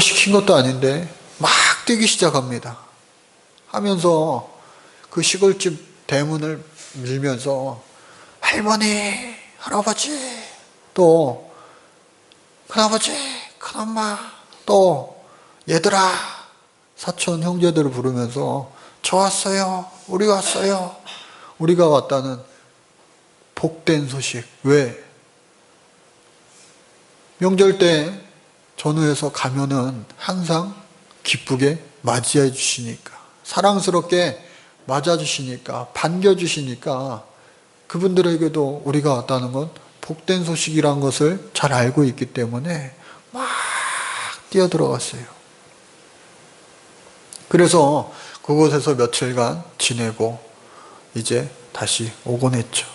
시킨 것도 아닌데 막 뛰기 시작합니다. 하면서 그 시골집 대문을 밀면서 할머니, 할아버지, 또 큰아버지, 큰엄마, 또 얘들아, 사촌 형제들을 부르면서 저 왔어요, 우리 왔어요. 우리가 왔다는 복된 소식. 왜? 명절 때 전후에서 가면은 항상 기쁘게 맞이해 주시니까, 사랑스럽게 맞아주시니까, 반겨주시니까 그분들에게도 우리가 왔다는 건 복된 소식이란 것을 잘 알고 있기 때문에 막 뛰어들어갔어요. 그래서 그곳에서 며칠간 지내고 이제 다시 오곤 했죠.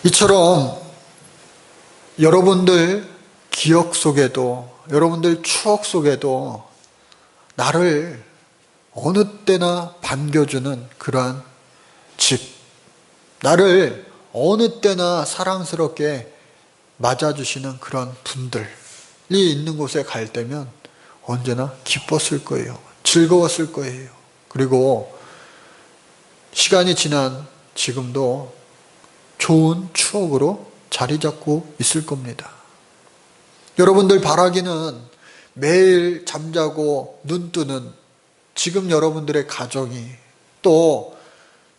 이처럼 여러분들 기억 속에도, 여러분들 추억 속에도 나를 어느 때나 반겨주는 그러한 집, 나를 어느 때나 사랑스럽게 맞아주시는 그런 분들이 있는 곳에 갈 때면 언제나 기뻤을 거예요. 즐거웠을 거예요. 그리고 시간이 지난 지금도 좋은 추억으로 자리 잡고 있을 겁니다. 여러분들 바라기는 매일 잠자고 눈 뜨는 지금 여러분들의 가정이, 또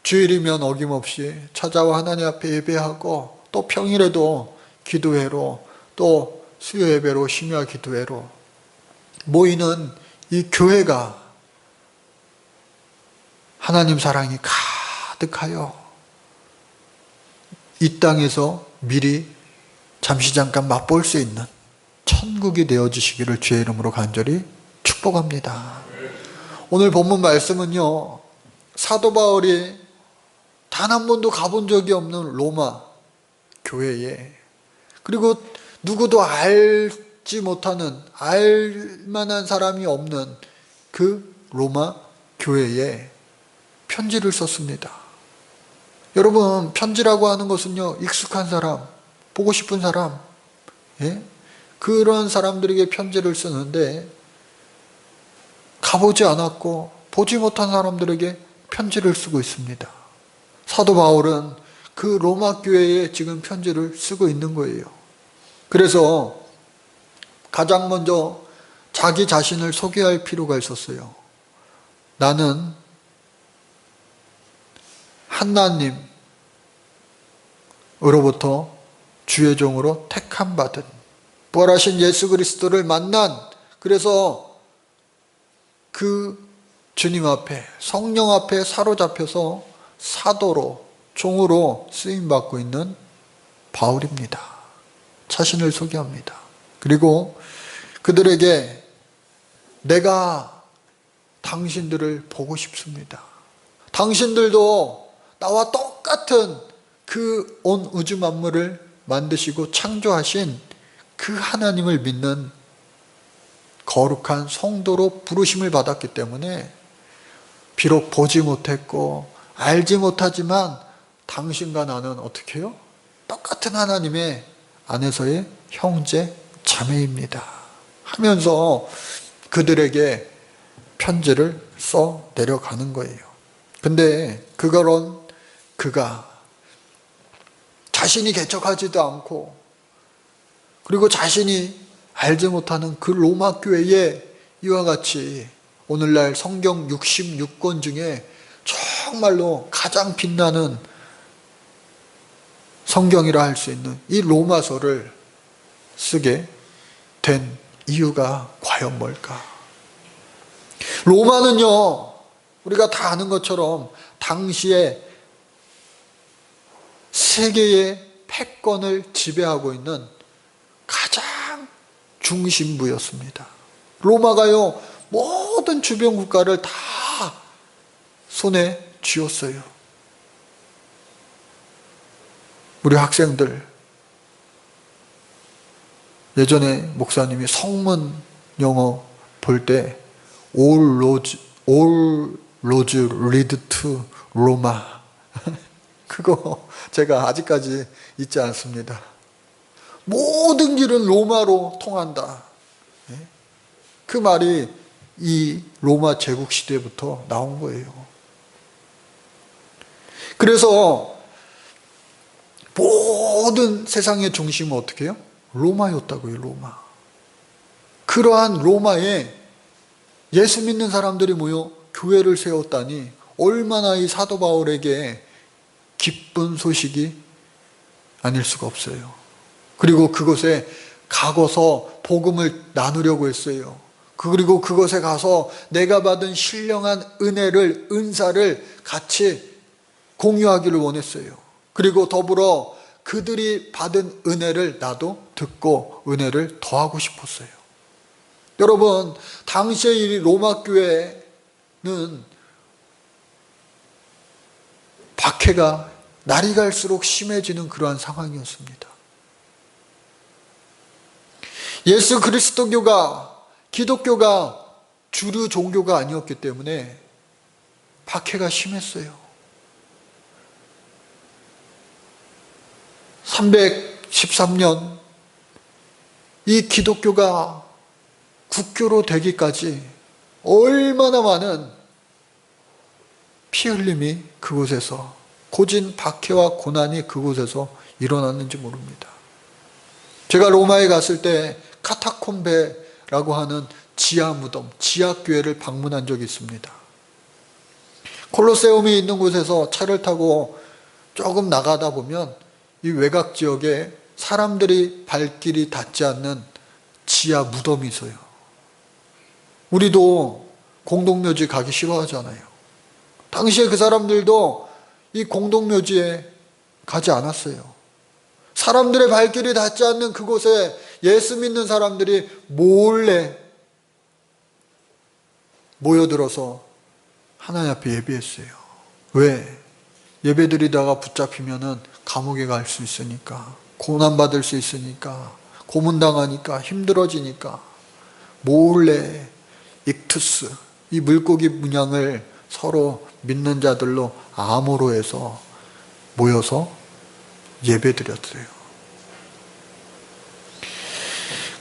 주일이면 어김없이 찾아와 하나님 앞에 예배하고, 또 평일에도 기도회로, 또 수요 예배로, 심야 기도회로 모이는 이 교회가 하나님 사랑이 가득하여 이 땅에서 미리 잠시 잠깐 맛볼 수 있는 천국이 되어주시기를 주의 이름으로 간절히 축복합니다. 오늘 본문 말씀은요, 사도 바울이 단 한 번도 가본 적이 없는 로마 교회에, 그리고 누구도 알지 못하는, 알만한 사람이 없는 그 로마 교회에 편지를 썼습니다. 여러분, 편지라고 하는 것은요, 익숙한 사람, 보고 싶은 사람, 그런 사람들에게 편지를 쓰는데, 가보지 않았고 보지 못한 사람들에게 편지를 쓰고 있습니다. 사도 바울은 그 로마 교회에 지금 편지를 쓰고 있는 거예요. 그래서 가장 먼저 자기 자신을 소개할 필요가 있었어요. 나는 하나님으로부터 주의 종으로 택함 받은, 부활하신 예수 그리스도를 만난, 그래서 그 주님 앞에, 성령 앞에 사로잡혀서 사도로, 종으로 쓰임받고 있는 바울입니다. 자신을 소개합니다. 그리고 그들에게 내가 당신들을 보고 싶습니다. 당신들도 나와 똑같은 그 온 우주 만물을 만드시고 창조하신 그 하나님을 믿는 거룩한 성도로 부르심을 받았기 때문에 비록 보지 못했고 알지 못하지만 당신과 나는 어떻게 해요? 똑같은 하나님의 안에서의 형제 자매입니다 하면서 그들에게 편지를 써 내려가는 거예요. 근데 그가 자신이 개척하지도 않고, 그리고 자신이 알지 못하는 그 로마 교회에 이와 같이 오늘날 성경 66권 중에 정말로 가장 빛나는 성경이라 할 수 있는 이 로마서를 쓰게 된 이유가 과연 뭘까? 로마는요, 우리가 다 아는 것처럼 당시에 세계의 패권을 지배하고 있는 가장 중심부였습니다. 로마가요, 모든 주변 국가를 다 손에 쥐었어요. 우리 학생들, 예전에 목사님이 성문 영어 볼 때 all roads lead to Roma 그거 제가 아직까지 잊지 않습니다. 모든 길은 로마로 통한다. 그 말이 이 로마 제국 시대부터 나온 거예요. 그래서 모든 세상의 중심은 어떻게 해요? 로마였다고요, 로마. 그러한 로마에 예수 믿는 사람들이 모여 교회를 세웠다니 얼마나 이 사도 바울에게 기쁜 소식이 아닐 수가 없어요. 그리고 그곳에 가고서 복음을 나누려고 했어요. 그리고 그곳에 가서 내가 받은 신령한 은혜를, 은사를 같이 공유하기를 원했어요. 그리고 더불어 그들이 받은 은혜를 나도 듣고 은혜를 더하고 싶었어요. 여러분, 당시에 이 로마 교회는 박해가 날이 갈수록 심해지는 그러한 상황이었습니다. 예수 그리스도교가, 기독교가 주류 종교가 아니었기 때문에 박해가 심했어요. 313년 이 기독교가 국교로 되기까지 얼마나 많은 피 흘림이 그곳에서, 고진 박해와 고난이 그곳에서 일어났는지 모릅니다. 제가 로마에 갔을 때 카타콤베라고 하는 지하 무덤, 지하 교회를 방문한 적이 있습니다. 콜로세움이 있는 곳에서 차를 타고 조금 나가다 보면 이 외곽 지역에 사람들이 발길이 닿지 않는 지하 무덤이 있어요. 우리도 공동묘지 가기 싫어하잖아요. 당시에 그 사람들도 이 공동묘지에 가지 않았어요. 사람들의 발길이 닿지 않는 그곳에 예수 믿는 사람들이 몰래 모여들어서 하나님 앞에 예배했어요. 왜? 예배드리다가 붙잡히면은 감옥에 갈 수 있으니까, 고난받을 수 있으니까, 고문당하니까, 힘들어지니까 몰래 익투스, 이 물고기 문양을 서로 믿는 자들로 암호로 해서 모여서 예배드렸어요.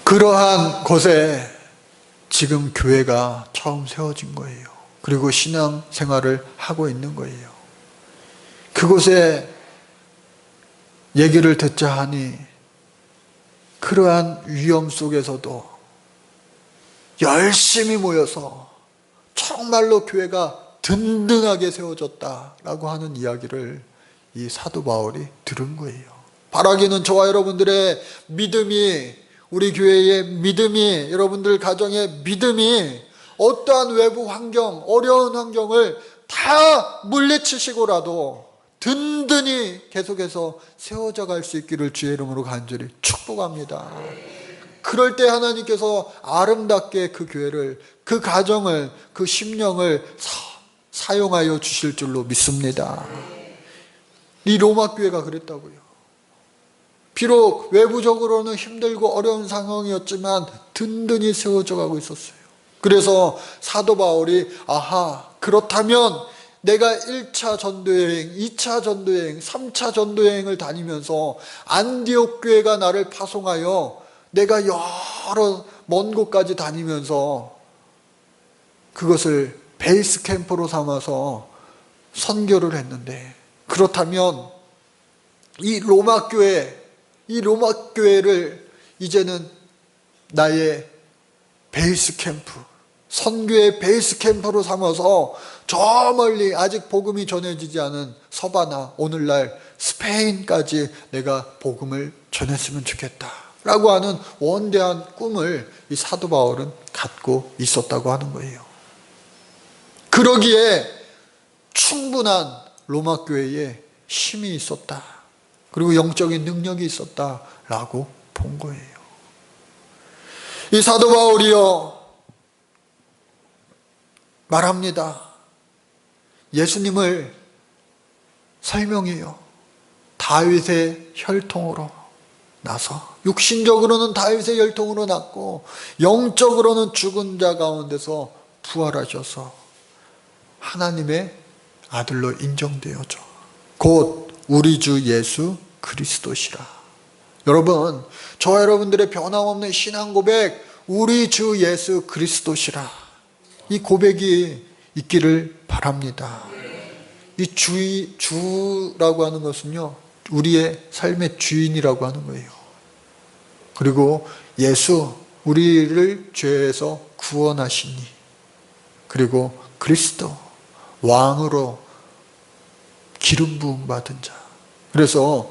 그러한 곳에 지금 교회가 처음 세워진 거예요. 그리고 신앙 생활을 하고 있는 거예요. 그곳에 얘기를 듣자 하니 그러한 위험 속에서도 열심히 모여서 정말로 교회가 든든하게 세워졌다라고 하는 이야기를 이 사도 바울이 들은 거예요. 바라기는 저와 여러분들의 믿음이, 우리 교회의 믿음이, 여러분들 가정의 믿음이 어떠한 외부 환경, 어려운 환경을 다 물리치시고라도 든든히 계속해서 세워져 갈 수 있기를 주의 이름으로 간절히 축복합니다. 그럴 때 하나님께서 아름답게 그 교회를, 그 가정을, 그 심령을 사용하여 주실 줄로 믿습니다. 이 로마 교회가 그랬다고요. 비록 외부적으로는 힘들고 어려운 상황이었지만 든든히 세워져 가고 있었어요. 그래서 사도 바울이 그렇다면 내가 1차 전도여행, 2차 전도여행, 3차 전도여행을 다니면서 안디옥 교회가 나를 파송하여 내가 여러 먼 곳까지 다니면서 그것을 베이스 캠프로 삼아서 선교를 했는데, 그렇다면 이 로마 교회를 이제는 나의 베이스 캠프, 선교의 베이스 캠프로 삼아서 저 멀리 아직 복음이 전해지지 않은 서바나, 오늘날 스페인까지 내가 복음을 전했으면 좋겠다 라고 하는 원대한 꿈을 이 사도 바울은 갖고 있었다고 하는 거예요. 그러기에 충분한 로마 교회에 힘이 있었다, 그리고 영적인 능력이 있었다라고 본 거예요. 이 사도 바울이요 말합니다. 예수님을 설명해요. 다윗의 혈통으로 나서, 육신적으로는 다윗의 혈통으로 났고 영적으로는 죽은 자 가운데서 부활하셔서 하나님의 아들로 인정되어져 곧 우리 주 예수 그리스도시라. 여러분, 저와 여러분들의 변함없는 신앙 고백, 우리 주 예수 그리스도시라. 이 고백이 있기를 바랍니다. 이 주라고 하는 것은요, 우리의 삶의 주인이라고 하는 거예요. 그리고 예수, 우리를 죄에서 구원하시니, 그리고 그리스도, 왕으로 기름 부음 받은 자. 그래서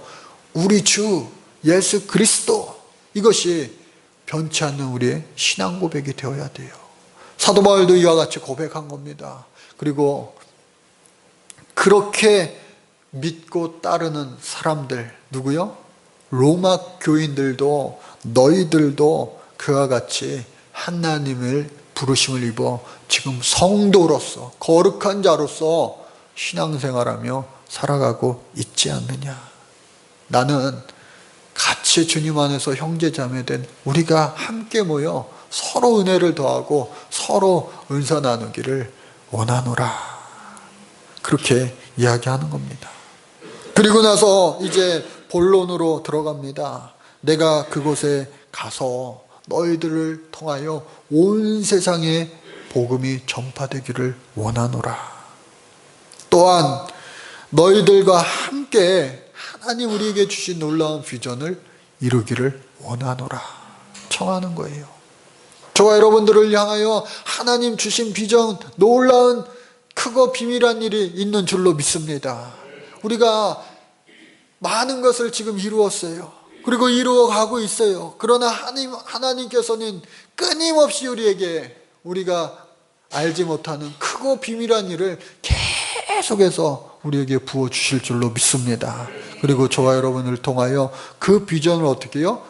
우리 주 예수 그리스도, 이것이 변치 않는 우리의 신앙 고백이 되어야 돼요. 사도 바울도 이와 같이 고백한 겁니다. 그리고 그렇게 믿고 따르는 사람들, 누구요? 로마 교인들도, 너희들도 그와 같이 하나님을 부르심을 입어 지금 성도로서, 거룩한 자로서 신앙생활하며 살아가고 있지 않느냐. 나는 같이 주님 안에서 형제자매된 우리가 함께 모여 서로 은혜를 더하고 서로 은사 나누기를 원하노라. 그렇게 이야기하는 겁니다. 그리고 나서 이제 본론으로 들어갑니다. 내가 그곳에 가서 너희들을 통하여 온 세상에 복음이 전파되기를 원하노라. 또한 너희들과 함께 하나님 우리에게 주신 놀라운 비전을 이루기를 원하노라. 청하는 거예요. 저와 여러분들을 향하여 하나님 주신 비전, 놀라운 크고 비밀한 일이 있는 줄로 믿습니다. 우리가 많은 것을 지금 이루었어요. 그리고 이루어가고 있어요. 그러나 하나님께서는 끊임없이 우리에게 우리가 알지 못하는 크고 비밀한 일을 계속해서 우리에게 부어주실 줄로 믿습니다. 그리고 저와 여러분을 통하여 그 비전을 어떻게 해요?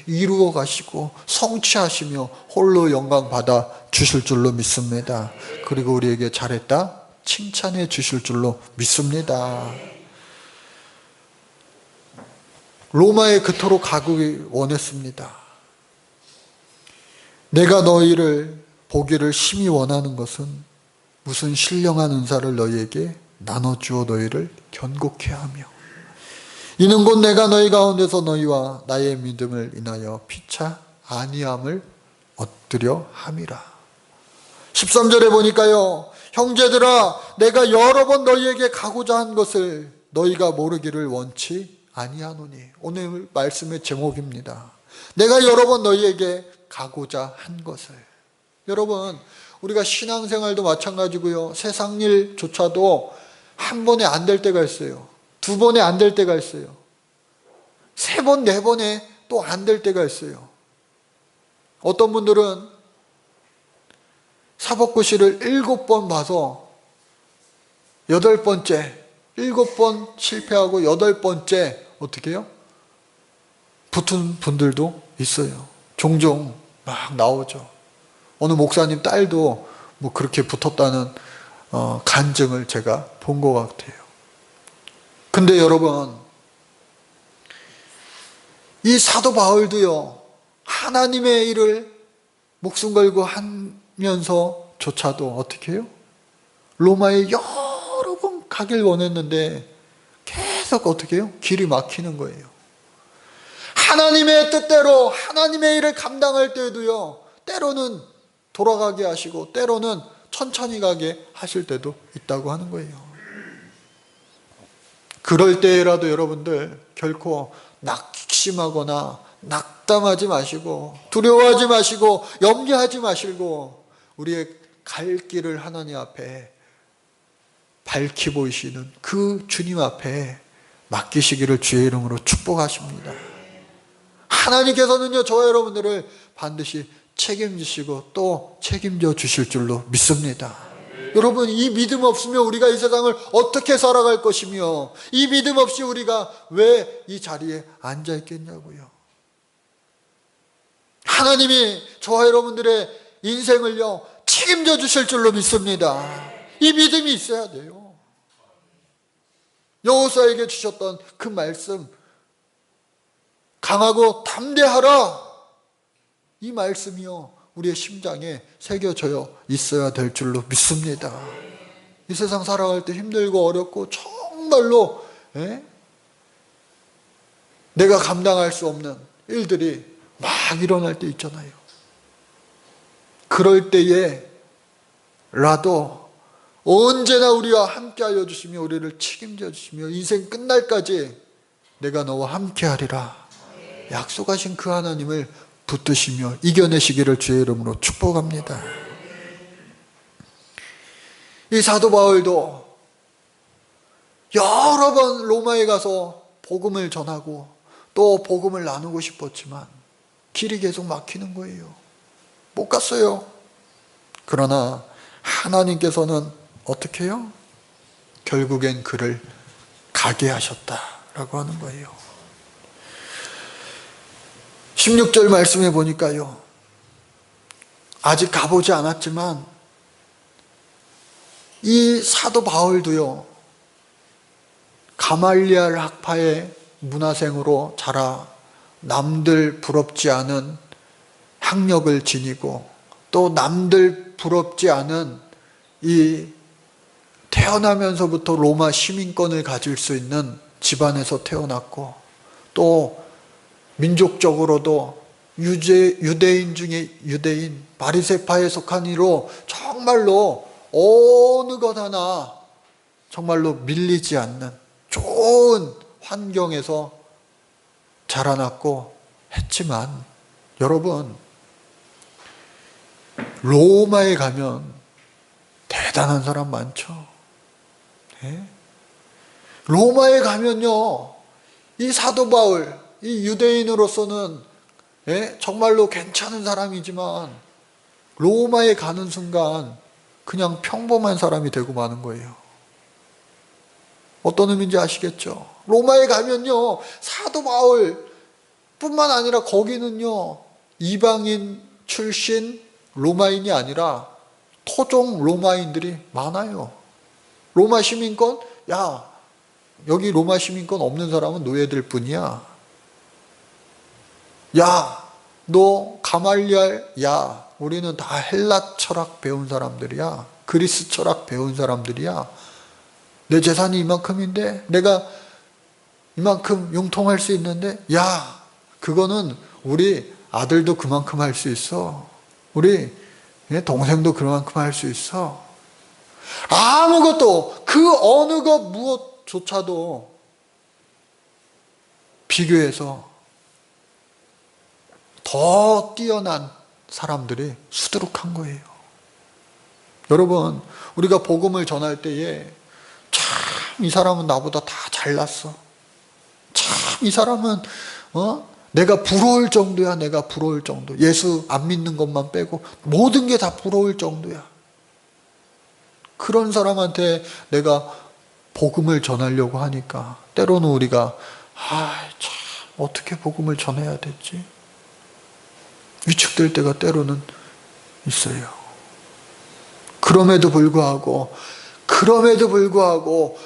이루어 가시고 성취하시며 홀로 영광 받아 주실 줄로 믿습니다. 그리고 우리에게 잘했다 칭찬해 주실 줄로 믿습니다. 로마에 그토록 가기 원했습니다. 내가 너희를 보기를 심히 원하는 것은 무슨 신령한 은사를 너희에게 나눠주어 너희를 견고케 하며, 이는 곧 내가 너희 가운데서 너희와 나의 믿음을 인하여 피차 아니함을 얻으려 함이라. 13절에 보니까요, 형제들아 내가 여러 번 너희에게 가고자 한 것을 너희가 모르기를 원치 아니하노니. 오늘 말씀의 제목입니다. 내가 여러 번 너희에게 가고자 한 것을. 여러분, 우리가 신앙생활도 마찬가지고요, 세상 일조차도 한 번에 안 될 때가 있어요. 두 번에 안 될 때가 있어요. 세 번, 네 번에 또 안 될 때가 있어요. 어떤 분들은 사법고시를 7번 봐서 8번째, 7번 실패하고 8번째 어떻게 해요? 붙은 분들도 있어요. 종종 막 나오죠. 어느 목사님 딸도 뭐 그렇게 붙었다는 간증을 제가 본 것 같아요. 근데 여러분, 이 사도 바울도요, 하나님의 일을 목숨 걸고 하면서조차도 어떻게 해요? 로마에 여러 번 가길 원했는데 계속 어떻게 해요? 길이 막히는 거예요. 하나님의 뜻대로 하나님의 일을 감당할 때도요, 때로는 돌아가게 하시고 때로는 천천히 가게 하실 때도 있다고 하는 거예요. 그럴 때라도 여러분들 결코 낙심하거나 낙담하지 마시고 두려워하지 마시고 염려하지 마시고 우리의 갈 길을 하나님 앞에 밝히 보이시는 그 주님 앞에 맡기시기를 주의 이름으로 축복하십니다. 하나님께서는요, 저와 여러분들을 반드시 책임지시고 또 책임져 주실 줄로 믿습니다. 여러분, 이 믿음 없으면 우리가 이 세상을 어떻게 살아갈 것이며, 이 믿음 없이 우리가 왜 이 자리에 앉아 있겠냐고요. 하나님이 저와 여러분들의 인생을요 책임져 주실 줄로 믿습니다. 이 믿음이 있어야 돼요. 여호수아에게 주셨던 그 말씀, 강하고 담대하라, 이 말씀이요 우리의 심장에 새겨져 있어야 될 줄로 믿습니다. 이 세상 살아갈 때 힘들고 어렵고 정말로 내가 감당할 수 없는 일들이 막 일어날 때 있잖아요. 그럴 때에라도 언제나 우리와 함께하여 주시며 우리를 책임져 주시며 인생 끝날까지 내가 너와 함께하리라 약속하신 그 하나님을 붙드시며 이겨내시기를 주의 이름으로 축복합니다. 이 사도 바울도 여러 번 로마에 가서 복음을 전하고 또 복음을 나누고 싶었지만 길이 계속 막히는 거예요. 못 갔어요. 그러나 하나님께서는 어떻게 해요? 결국엔 그를 가게 하셨다라고 하는 거예요. 16절 말씀해 보니까요. 아직 가보지 않았지만 이 사도 바울도요. 가말리엘 학파의 문화생으로 자라 남들 부럽지 않은 학력을 지니고 또 남들 부럽지 않은 이 태어나면서부터 로마 시민권을 가질 수 있는 집안에서 태어났고 또 민족적으로도 유대인 중에 유대인 바리새파에 속한 이로 정말로 어느 것 하나 정말로 밀리지 않는 좋은 환경에서 자라났고 했지만 여러분 로마에 가면 대단한 사람 많죠. 네? 로마에 가면요 이 사도 바울 이 유대인으로서는 정말로 괜찮은 사람이지만 로마에 가는 순간 그냥 평범한 사람이 되고 마는 거예요. 어떤 의미인지 아시겠죠? 로마에 가면요 사도 바울 뿐만 아니라 거기는요 이방인 출신 로마인이 아니라 토종 로마인들이 많아요. 로마 시민권? 야 여기 로마 시민권 없는 사람은 노예될 뿐이야. 야 너 가말리엘 야 우리는 다 헬라 철학 배운 사람들이야. 그리스 철학 배운 사람들이야. 내 재산이 이만큼인데 내가 이만큼 융통할 수 있는데 야 그거는 우리 아들도 그만큼 할 수 있어. 우리 동생도 그만큼 할 수 있어. 아무것도 그 어느 것 무엇조차도 비교해서 더 뛰어난 사람들이 수두룩한 거예요. 여러분 우리가 복음을 전할 때에 참 이 사람은 나보다 다 잘났어. 참 이 사람은 내가 부러울 정도야. 내가 부러울 정도. 예수 안 믿는 것만 빼고 모든 게 다 부러울 정도야. 그런 사람한테 내가 복음을 전하려고 하니까 때로는 우리가 참 어떻게 복음을 전해야 될지 위축될 때가 때로는 있어요. 그럼에도 불구하고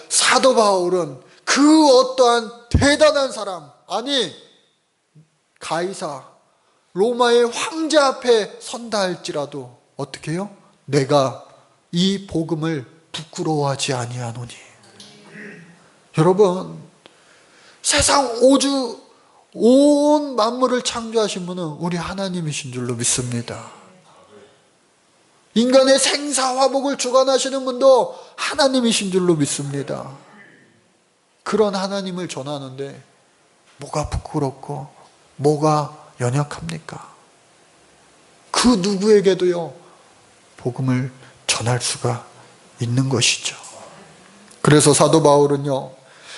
사도 바울은 그 어떠한 대단한 사람 아니 가이사 로마의 황제 앞에 선다 할지라도 어떻게 해요? 내가 이 복음을 부끄러워하지 아니하노니. 여러분 세상 오주 온 만물을 창조하신 분은 우리 하나님이신 줄로 믿습니다. 인간의 생사화복을 주관하시는 분도 하나님이신 줄로 믿습니다. 그런 하나님을 전하는데 뭐가 부끄럽고 뭐가 연약합니까? 그 누구에게도요 복음을 전할 수가 있는 것이죠. 그래서 사도 바울은요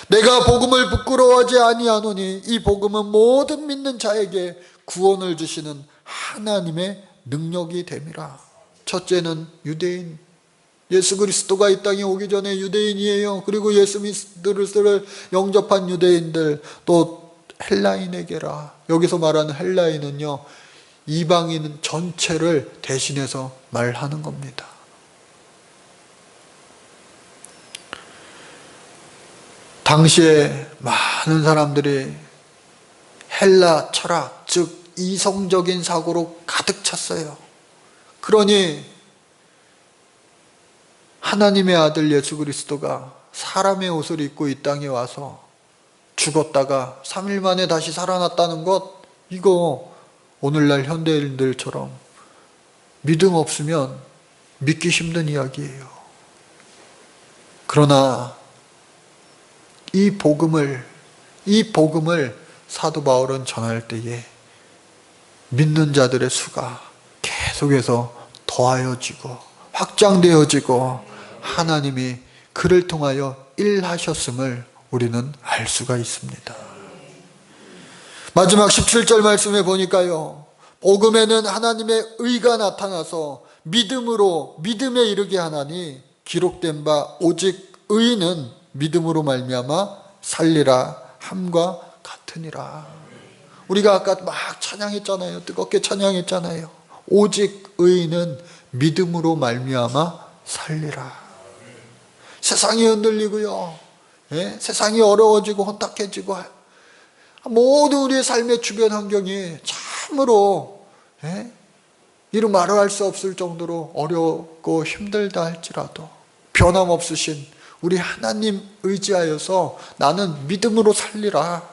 내가 복음을 부끄러워하지 아니하노니 이 복음은 모든 믿는 자에게 구원을 주시는 하나님의 능력이 됨이라. 첫째는 유대인, 예수 그리스도가 이 땅에 오기 전에 유대인이에요. 그리고 예수 그리스도를 영접한 유대인들, 또 헬라인에게라. 여기서 말하는 헬라인은요 이방인 전체를 대신해서 말하는 겁니다. 당시에 많은 사람들이 헬라 철학, 즉 이성적인 사고로 가득 찼어요. 그러니 하나님의 아들 예수 그리스도가 사람의 옷을 입고 이 땅에 와서 죽었다가 3일 만에 다시 살아났다는 것, 이거 오늘날 현대인들처럼 믿음 없으면 믿기 힘든 이야기예요. 그러나 이 복음을 사도 바울은 전할 때에 믿는 자들의 수가 계속해서 더하여지고 확장되어지고 하나님이 그를 통하여 일하셨음을 우리는 알 수가 있습니다. 마지막 17절 말씀에 보니까요, 복음에는 하나님의 의가 나타나서 믿음에 이르게 하나니 기록된 바 오직 의인은 믿음으로 말미암아 살리라 함과 같으니라. 우리가 아까 막 찬양했잖아요. 뜨겁게 찬양했잖아요. 오직 의인은 믿음으로 말미암아 살리라. 세상이 흔들리고요, 세상이 어려워지고 혼탁해지고 모든 우리의 삶의 주변 환경이 참으로 이루 말할 수 없을 정도로 어렵고 힘들다 할지라도 변함없으신 우리 하나님 의지하여서 나는 믿음으로 살리라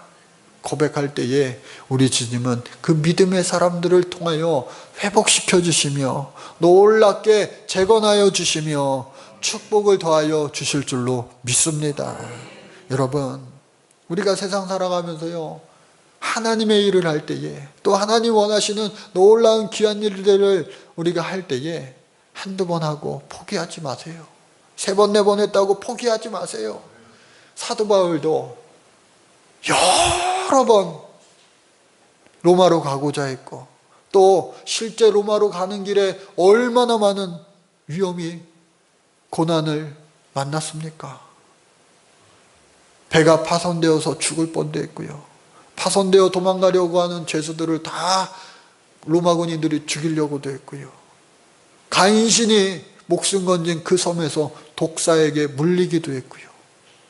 고백할 때에 우리 주님은 그 믿음의 사람들을 통하여 회복시켜 주시며 놀랍게 재건하여 주시며 축복을 더하여 주실 줄로 믿습니다. 여러분, 우리가 세상 살아가면서요, 하나님의 일을 할 때에, 또 하나님 원하시는 놀라운 귀한 일들을 우리가 할 때에 한두 번 하고 포기하지 마세요. 세 번, 네 번 했다고 포기하지 마세요. 사도 바울도 여러 번 로마로 가고자 했고, 또 실제 로마로 가는 길에 얼마나 많은 위험이, 고난을 만났습니까? 배가 파손되어서 죽을 뻔도 했고요, 파손되어 도망가려고 하는 죄수들을 다 로마군인들이 죽이려고도 했고요, 간신히 목숨 건진 그 섬에서 독사에게 물리기도 했고요.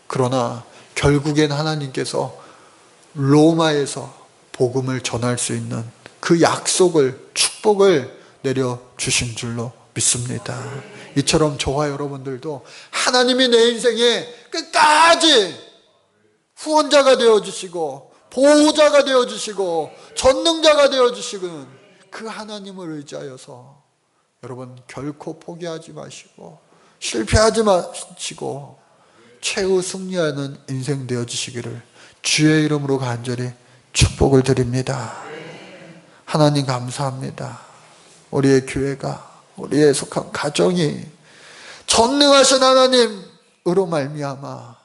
그러나 결국엔 하나님께서 로마에서 복음을 전할 수 있는 그 약속을, 축복을 내려주신 줄로 믿습니다. 이처럼 저와 여러분들도 하나님이 내 인생에 끝까지 후원자가 되어주시고 보호자가 되어주시고 전능자가 되어주시는 그 하나님을 의지하여서 여러분 결코 포기하지 마시고 실패하지 마시고 최후 승리하는 인생 되어주시기를 주의 이름으로 간절히 축복을 드립니다. 하나님 감사합니다. 우리의 교회가, 우리의 속한 가정이 전능하신 하나님으로 말미암아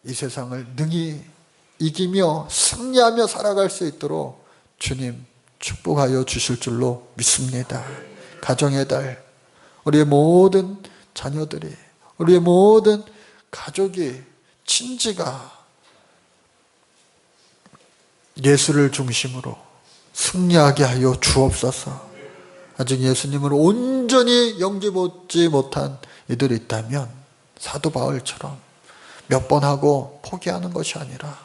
이 세상을 능히 이기며 승리하며 살아갈 수 있도록 주님 축복하여 주실 줄로 믿습니다. 가정의 달, 우리의 모든 자녀들이, 우리의 모든 가족이, 친지가 예수를 중심으로 승리하게 하여 주옵소서. 아직 예수님을 온전히 영접하지 못한 이들이 있다면 사도 바울처럼 몇 번 하고 포기하는 것이 아니라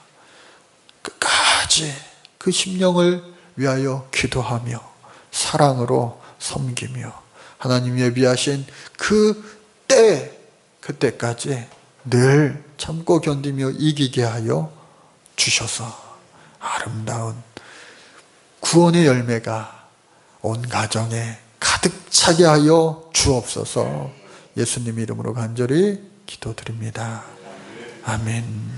끝까지 그 심령을 위하여 기도하며 사랑으로 섬기며 하나님 예비하신 그때까지 늘 참고 견디며 이기게 하여 주셔서 아름다운 구원의 열매가 온 가정에 가득 차게 하여 주옵소서. 예수님 이름으로 간절히 기도드립니다. 아멘.